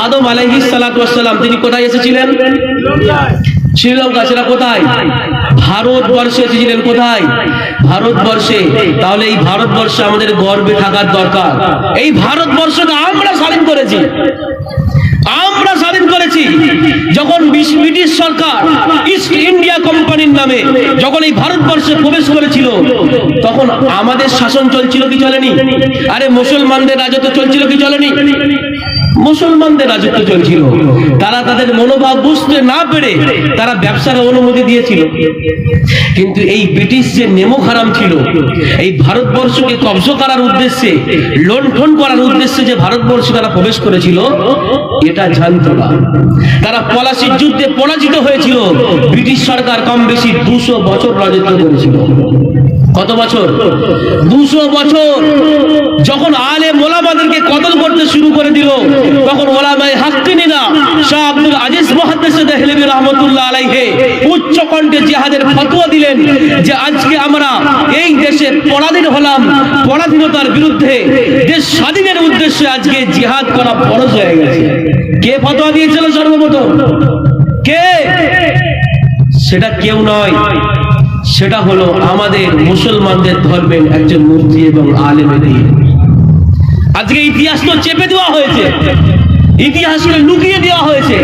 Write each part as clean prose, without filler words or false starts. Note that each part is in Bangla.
আদম আলাইহিস সালাতু ওয়াস সালাম তিনি কোথায় এসেছিলেন? শ্রীলঙ্কা। সেটা কোথায়? ভারতবর্ষে এসেছিলেন। কোথায়? ভারতবর্ষে। তাহলে এই ভারতবর্ষে আমাদের গর্বে থাকার দরকার। এই ভারতবর্ষকে আমরা স্বাধীন করেছি, আমরা স্বাধীন করেছি। যখন ব্রিটিশ সরকার ইস্ট ইন্ডিয়া কোম্পানির নামে যখন এই ভারতবর্ষে প্রবেশ করেছিল, তখন আমাদের শাসন চলছিল কি চলেনি? আরে মুসলমানদের রাজত্ব চলছিল কি চলেনি? মুসলমানদের রাজত্ব চলছিল। তারা তাদের মনোভাব বুঝতে না পেরে তারা ব্যবসার অনুমতি দিয়েছিল। কিন্তু এই ব্রিটিশ যে নেমো হারাম ছিল, এই ভারতবর্ষকে কব্জা করার উদ্দেশ্যে, লুণ্ঠন করার উদ্দেশ্যে যে ভারতবর্ষে তারা প্রবেশ করেছিল, এটা জানতো না। তারা পলাশির যুদ্ধে পরাজিত হয়েছিল। ব্রিটিশ সরকার কম বেশি 200 বছর রাজত্ব করেছিল। কত বছর? 200 বছর। যখন আলেম ওলামাদেরকে কতল করতে শুরু করে দিল, তখন ওলামায়ে হাক্কিনীরা শাহ আব্দুল আজিজ মুহাদ্দিস দেহলভী রাহমাতুল্লাহ আলাইহি উচ্চ কণ্ঠে জিহাদের ফতোয়া দিলেন যে আজকে আমরা এই দেশে পরাধীন হলাম, পরাধীনতার বিরুদ্ধে দেশ স্বাধীনের উদ্দেশ্যে আজকে জিহাদ করা ফরজ হয়ে গেছে। কে ফতোয়া দিয়েছিল সর্বপ্রথম? কে? সেটা কেউ নয়, সেটা হলো আমাদের মুসলমানদের ধর্মের একজন মুফতি এবং আলেমের দিন। আজকে ইতিহাস তো চেপে দেওয়া হয়েছে, ইতিহাসকে লুকিয়ে দেওয়া হয়েছে।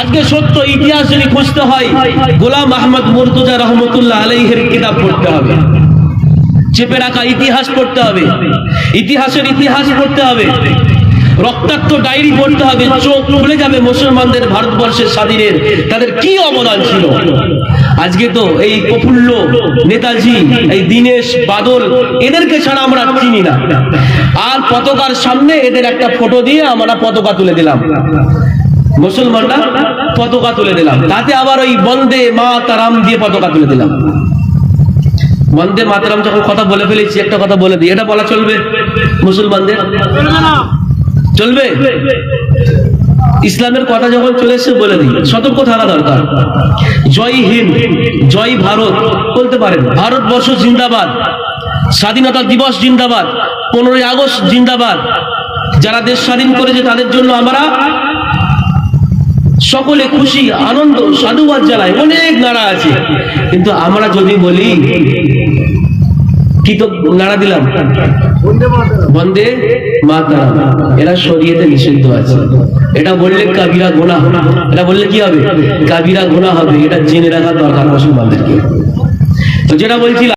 আজকে সত্য ইতিহাস যদি খুঁজতে হয়, গোলাম আহমদ মুর্তজা রহমতুল্লাহ আলাইহির কিতাব পড়তে হবে, চেপে রাখা ইতিহাস পড়তে হবে, ইতিহাসের ইতিহাস পড়তে হবে, রক্তাক্ত ডায়েরি পড়তে হবে। চোখ খুলে যাবে মুসলমানদের ভারতবর্ষের স্বাধীনের তাদের কি অবদান ছিল। আজকে তো এই প্রফুল্ল, নেতাজি, এই দীনেশ, বাদল, এদেরকে ছাড়া আমরা চিনি না। আর পতাকার সামনে এদের একটা ফটো দিয়ে আমরা পতাকা তুলে দিলাম, মুসলমানরা পতাকা তুলে দিলাম। তাতে আবার ওই বন্দে মাতারাম দিয়ে পতাকা তুলে দিলাম। বন্দে মাতারাম যখন কথা বলে ফেলেছি, একটা কথা বলে দিই, এটা বলা চলবে মুসলমানদের? চলবে? ইসলামের কথা যখন চলে এসে বলে দিই, সতর্ক থাকা দরকার। জয় হিন্দ, জয় ভারত বলতে পারেন, ভারতবর্ষ জিন্দাবাদ, স্বাধীনতা দিবস জিন্দাবাদ, 15ই আগস্ট জিন্দাবাদ। যারা দেশ স্বাধীন করেছে তাদের জন্য আমরা সকলে খুশি, আনন্দ, সাধুবাদ জানাই, অনেক নারা আছে। কিন্তু আমরা যদি বলি কি তো নারা দিলাম, বন্দে মাতরম, এরা শরীয়তে নিষিদ্ধ আছে। এটা বললে কাবিরা গুনাহ, এটা বললে কি হবে? কাবিরা গুনাহ হবে। এটা জেনে রাখা দরকার মুসলমানদেরকে। তো যেটা বলছিলাম